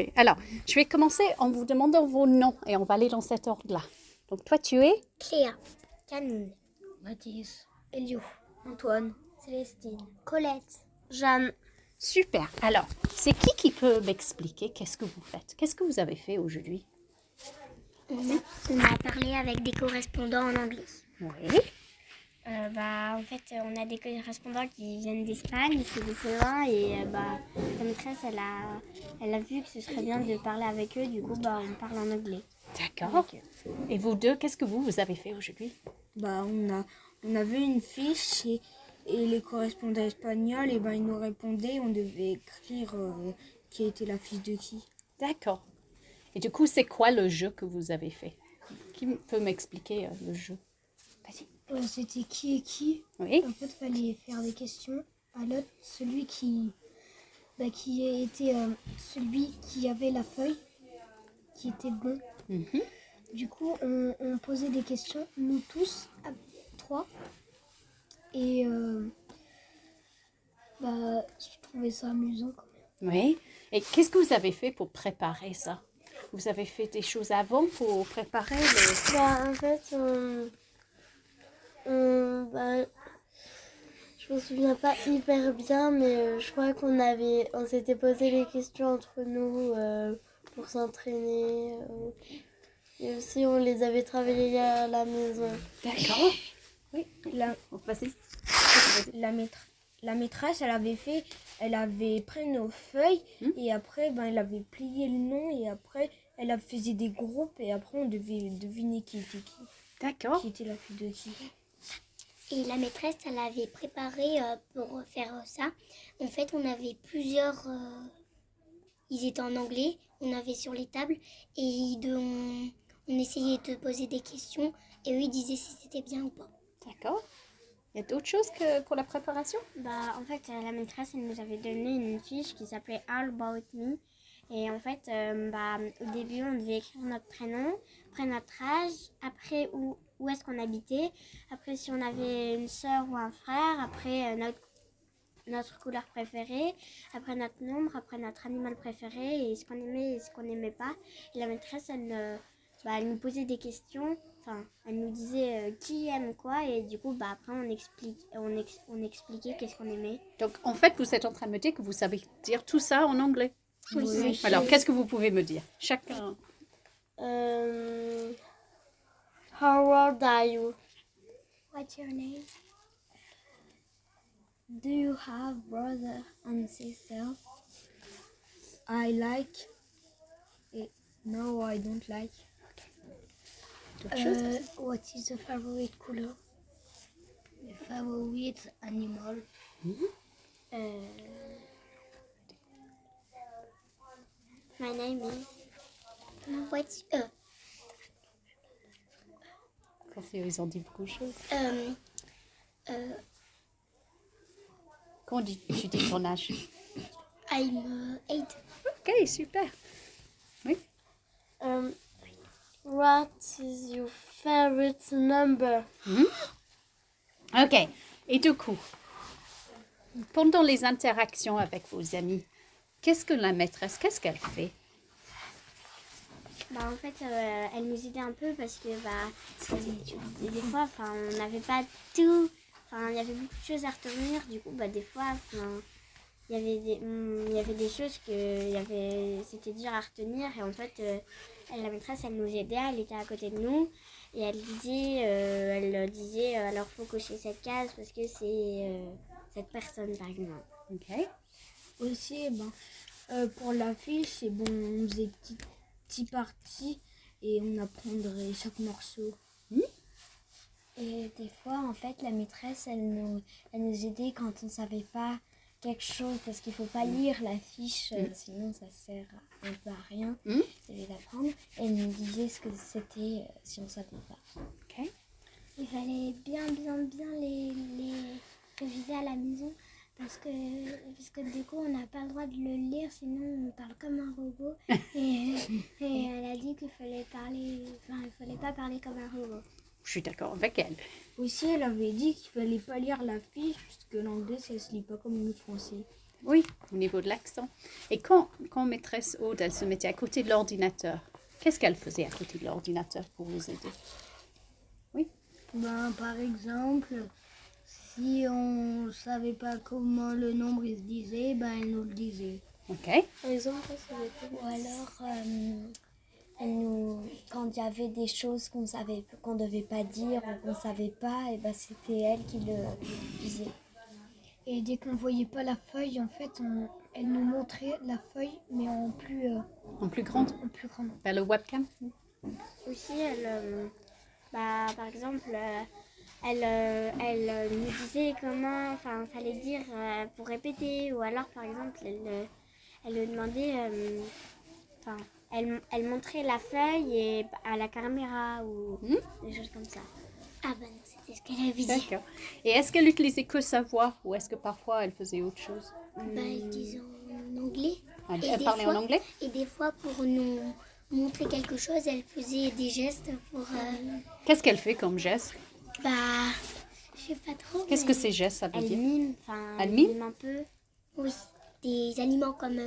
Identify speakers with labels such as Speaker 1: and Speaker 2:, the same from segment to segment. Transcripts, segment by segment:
Speaker 1: Oui. Alors, je vais commencer en vous demandant vos noms et on va aller dans cet ordre-là. Donc, toi, tu es
Speaker 2: Cléa, Camille, Mathis, Elio, Antoine, Célestine, Colette, Jeanne.
Speaker 1: super. Alors, c'est qui peut m'expliquer qu'est-ce que vous faites? Qu'est-ce que vous avez fait aujourd'hui?
Speaker 2: On a parlé avec des correspondants en anglais.
Speaker 1: Oui.
Speaker 2: En fait, on a des correspondants qui viennent d'Espagne, c'est des CE1 et la maîtresse, elle a vu que ce serait bien de parler avec eux, du coup, on parle en anglais.
Speaker 1: D'accord. Et vous deux, qu'est-ce que vous avez fait aujourd'hui?
Speaker 3: On avait une fiche et les correspondants espagnols, ils nous répondaient, on devait écrire qui était la fiche de qui.
Speaker 1: D'accord. Et du coup, c'est quoi le jeu que vous avez fait? Qui peut m'expliquer le jeu? Vas-y.
Speaker 4: C'était qui est qui.
Speaker 1: Oui.
Speaker 4: En fait, il fallait faire des questions à l'autre. Celui qui était celui qui avait la feuille, qui était bon.
Speaker 1: Mhm.
Speaker 4: Du coup, on posait des questions, nous tous, à trois. Et je trouvais ça amusant quand même.
Speaker 1: Oui. Et qu'est-ce que vous avez fait pour préparer ça? Vous avez fait des choses avant pour préparer les...
Speaker 2: En fait, je me souviens pas hyper bien, mais je crois on s'était posé les questions entre nous pour s'entraîner. Et aussi, on les avait travaillées à la maison.
Speaker 1: D'accord. Oui. Vas-y.
Speaker 3: La maîtresse, elle avait pris nos feuilles et après, elle avait plié le nom et après, elle faisait des groupes et après, on devait deviner qui était qui.
Speaker 1: D'accord.
Speaker 3: Qui était la fille de qui.
Speaker 2: Et la maîtresse, elle avait préparé pour faire ça. En fait, on avait plusieurs... ils étaient en anglais, on avait sur les tables et on essayait de poser des questions et eux, ils disaient si c'était bien ou pas.
Speaker 1: D'accord. Il y a d'autres choses que pour la préparation?
Speaker 2: En fait, la maîtresse, elle nous avait donné une fiche qui s'appelait All About Me. Et en fait, au début, on devait écrire notre prénom, après notre âge, après où est-ce qu'on habitait, après si on avait une sœur ou un frère, après notre couleur préférée, après notre nombre, après notre animal préféré, et ce qu'on aimait et ce qu'on n'aimait pas. Et la maîtresse, elle nous posait des questions, elle nous disait qui aime quoi, et du coup, après, on expliquait qu'est-ce qu'on aimait.
Speaker 1: Donc, en fait, vous êtes en train de me dire que vous savez dire tout ça en anglais.
Speaker 2: Oui.
Speaker 1: Alors, qu'est-ce que vous pouvez me dire? Chacun.
Speaker 2: How old are you?
Speaker 4: What's your name? Do you have brother and sister?
Speaker 3: I like et no, I don't like.
Speaker 1: D'autres choses?
Speaker 4: What is the favorite color? The favorite animal?
Speaker 2: My name is... What's...
Speaker 1: Parce qu'ils ont dit beaucoup de choses. Comment tu dis ton âge?
Speaker 2: I'm 8.
Speaker 1: Ok, super. Oui.
Speaker 2: What is your favorite number?
Speaker 1: Ok. Et du coup, pendant les interactions avec vos amis, qu'est-ce qu'elle fait?
Speaker 2: En fait, elle nous aidait un peu parce que des fois, on n'avait pas tout. Il y avait beaucoup de choses à retenir. Du coup, des fois, il y avait des choses c'était dur à retenir. Et en fait, la maîtresse, elle nous aidait. Elle était à côté de nous. Et elle disait alors faut cocher cette case parce que c'est cette personne, par exemple.
Speaker 1: Ok.
Speaker 3: Aussi, pour la fiche, on faisait petits parties et on apprendrait chaque morceau.
Speaker 4: Et des fois, en fait, la maîtresse, elle nous aidait quand on ne savait pas quelque chose, parce qu'il ne faut pas lire la fiche, sinon ça sert un peu à rien. Elle devait l'apprendre. Elle nous disait ce que c'était si on ne savait pas.
Speaker 1: Ok.
Speaker 4: Il fallait bien les réviser à la maison, parce que du coup, on n'a pas le droit de le lire, sinon on parle comme un robot. Et elle a dit qu'il fallait pas parler comme un robot.
Speaker 1: Je suis d'accord avec elle.
Speaker 3: Aussi, elle avait dit qu'il fallait pas lire la fiche parce que l'anglais, ça se lit pas comme le français.
Speaker 1: Oui, au niveau de l'accent. Et quand maîtresse Aude, elle se mettait à côté de l'ordinateur, qu'est-ce qu'elle faisait à côté de l'ordinateur pour vous aider?
Speaker 5: Ben, par exemple, si on savait pas comment le nombre il se disait, ben elle nous le disait.
Speaker 1: Ok.
Speaker 2: Par exemple, ça va être-
Speaker 4: Ou alors, quand il y avait des choses qu'on devait pas dire ou qu'on savait pas, et ben c'était elle qui le disait.
Speaker 5: Et dès qu'on voyait pas la feuille, en fait, elle nous montrait la feuille, mais en plus
Speaker 1: En plus grande,
Speaker 5: grand.
Speaker 1: vers le webcam.
Speaker 2: Aussi, par exemple, elle nous disait comment, enfin, fallait dire pour répéter, ou alors, par exemple, elle nous demandait, elle montrait la feuille et à la caméra ou des choses comme ça.
Speaker 6: Ah bah non, c'était ce qu'elle avait dit.
Speaker 1: D'accord. Et est-ce qu'elle utilisait que sa voix ou est-ce que parfois elle faisait autre chose?
Speaker 6: Bah, elle disait en anglais.
Speaker 1: Elle
Speaker 6: des
Speaker 1: parlait en
Speaker 6: fois-
Speaker 1: anglais?
Speaker 6: Et des fois, pour nous montrer quelque chose, elle faisait des gestes pour...
Speaker 1: Qu'est-ce qu'elle fait comme geste?
Speaker 6: bah, je sais pas trop.
Speaker 1: Qu'est-ce que ces gestes, ça veut
Speaker 2: Elle
Speaker 1: dire?
Speaker 2: mime, enfin,
Speaker 1: Elle
Speaker 2: elle
Speaker 1: mime
Speaker 2: mime un peu.
Speaker 6: Oui, des aliments comme...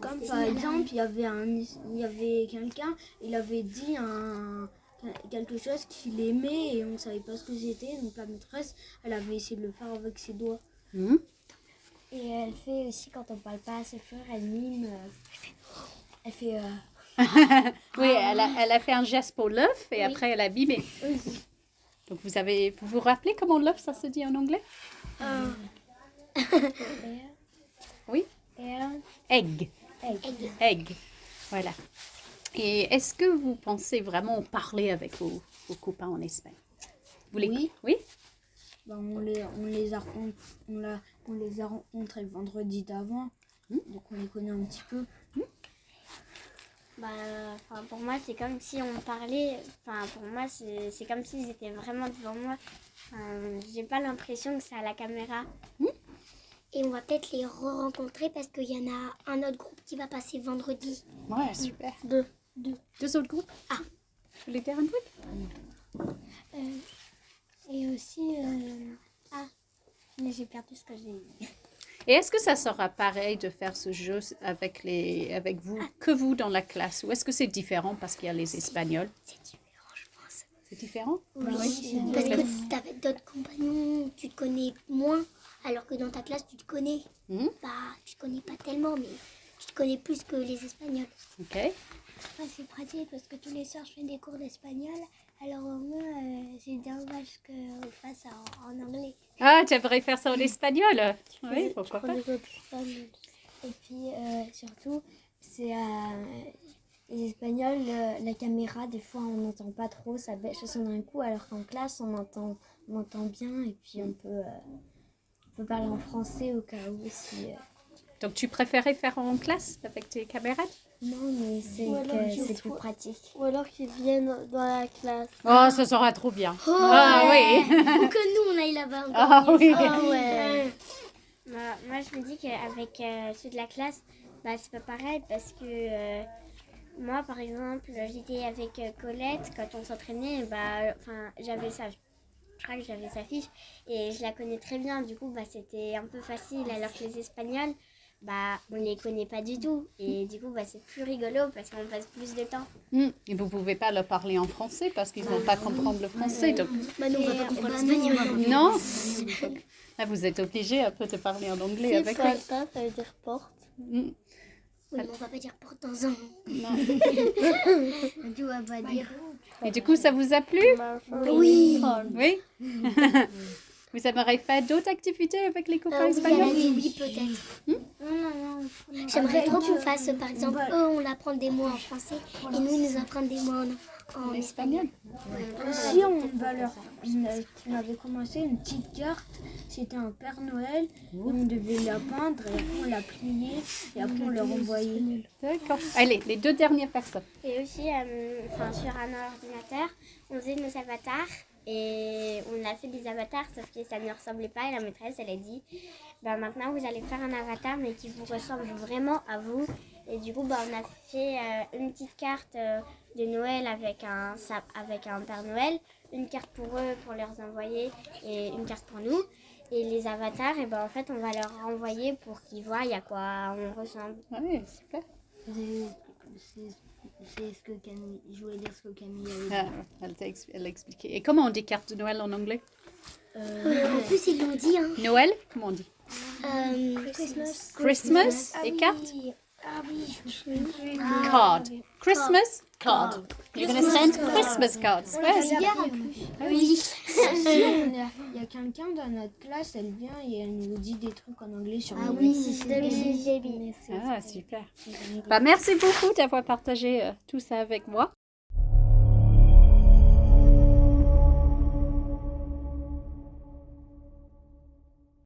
Speaker 3: Comme par exemple, il y avait quelqu'un, il avait dit quelque chose qu'il aimait et on ne savait pas ce que c'était. Donc la maîtresse, elle avait essayé de le faire avec ses doigts.
Speaker 1: Mhm.
Speaker 4: Et elle fait aussi, quand on parle pas assez fort, elle mime. Elle fait.
Speaker 1: Oui, elle a fait un geste pour l'œuf et après elle a mimé. Donc vous vous rappelez comment l'œuf ça se dit en anglais? Oui? Egg. Egg. Voilà. Et est-ce que vous pensez vraiment parler avec vos copains en Espagne?
Speaker 3: Oui.
Speaker 1: Oui?
Speaker 3: Ben, on les a rencontrés le vendredi d'avant. Donc on les connaît un petit peu.
Speaker 2: Pour moi, c'est comme si on parlait. Enfin, pour moi, c'est comme s'ils étaient vraiment devant moi. J'ai pas l'impression que c'est à la caméra.
Speaker 6: Et on va peut-être les re-rencontrer parce qu'il y en a un autre groupe qui va passer vendredi.
Speaker 1: Ouais, super.
Speaker 6: Deux.
Speaker 1: Deux autres groupes?
Speaker 6: Ah.
Speaker 1: Vous voulez dire un truc?
Speaker 2: Et aussi. Mais j'ai perdu ce que j'ai dit.
Speaker 1: Et est-ce que ça sera pareil de faire ce jeu avec vous, que vous dans la classe? Ou est-ce que c'est différent parce qu'il y a les Espagnols?
Speaker 6: C'est différent, je pense.
Speaker 1: C'est différent?
Speaker 6: Oui, parce que avec d'autres compagnons, tu te connais moins, alors que dans ta classe, tu te connais.
Speaker 1: Mhm.
Speaker 6: Bah, tu te connais pas tellement, mais tu te connais plus que les Espagnols.
Speaker 1: Ok.
Speaker 5: Ouais, c'est pratique parce que tous les soirs, je fais des cours d'espagnol. Alors au moins, c'est dommage qu'on fasse en anglais.
Speaker 1: Ah, tu aimerais faire ça en espagnol? Oui, pourquoi pas?
Speaker 4: Et puis surtout, c'est les Espagnols, la caméra, des fois on n'entend pas trop, ça bêche au son d'un coup, alors qu'en classe on entend bien et puis on peut parler en français au cas où si.
Speaker 1: Donc tu préférais faire en classe avec tes camarades?
Speaker 4: Non, mais c'est plus pratique.
Speaker 2: Ou alors qu'ils viennent dans la classe.
Speaker 1: Oh, ça sera trop bien. Ah oui.
Speaker 6: Ou que nous, on aille là-bas.
Speaker 1: Ah oui.
Speaker 2: Moi, je me dis qu'avec ceux de la classe, c'est pas pareil parce que moi, par exemple, j'étais avec Colette quand on s'entraînait. Je crois que j'avais sa fiche et je la connais très bien. Du coup, c'était un peu facile. Alors que les Espagnols, on les connaît pas du tout. Et du coup, c'est plus rigolo parce qu'on passe plus de temps.
Speaker 1: Et vous pouvez pas leur parler en français parce qu'ils vont pas comprendre le français. Donc...
Speaker 6: Bah, nous, on va pas comprendre l'espagnol.
Speaker 1: Non. Donc, là, vous êtes obligés un peu de parler en anglais avec eux.
Speaker 2: Ça veut dire porte.
Speaker 1: Mm.
Speaker 6: Oui, mais on va pas dire pour temps en
Speaker 1: Non.
Speaker 5: Tu vas pas dire.
Speaker 1: Et du coup, ça vous a plu?
Speaker 6: Oui.
Speaker 1: Oui. Vous aimeriez faire d'autres activités avec les copains
Speaker 6: Oui,
Speaker 1: espagnols?
Speaker 6: oui, peut-être. J'aimerais trop qu'on fasse, par exemple, eux, on apprend des mots en français et nous, ils nous apprennent des mots en espagnol.
Speaker 3: Aussi, on avait commencé une petite carte. C'était un Père Noël. Et on devait la peindre et après on la plier et après on leur envoyait.
Speaker 1: D'accord. Allez, les deux dernières personnes.
Speaker 2: Et aussi, sur un ordinateur, on faisait nos avatars. Et on a fait des avatars, sauf que ça ne ressemblait pas. Et la maîtresse, elle a dit, maintenant vous allez faire un avatar, mais qui vous ressemble vraiment à vous. Et du coup, on a fait une petite carte de Noël avec un Père Noël, une carte pour eux pour leur envoyer et une carte pour nous. Et les avatars, et ben en fait, on va leur envoyer pour qu'ils voient à quoi on ressemble.
Speaker 1: Oui, super.
Speaker 4: C'est ce que Camille, je voulais dire ce que Camille avait dit.
Speaker 1: Ah, elle a expliqué. Et comment on dit carte de Noël en anglais?
Speaker 6: En plus, ils l'ont dit. Hein.
Speaker 1: Noël, comment on dit?
Speaker 6: Christmas.
Speaker 1: Christmas et carte?
Speaker 5: Ah oui, je me souviens.
Speaker 1: Card. Christmas card. You're going to send Christmas cards. Ouais.
Speaker 6: Oui.
Speaker 3: Il y a quelqu'un dans notre classe, elle vient et elle nous dit des trucs en anglais sur
Speaker 6: Ah
Speaker 3: Noël.
Speaker 6: oui, c'est
Speaker 1: Ah, super. Bah, merci beaucoup d'avoir partagé tout ça avec moi.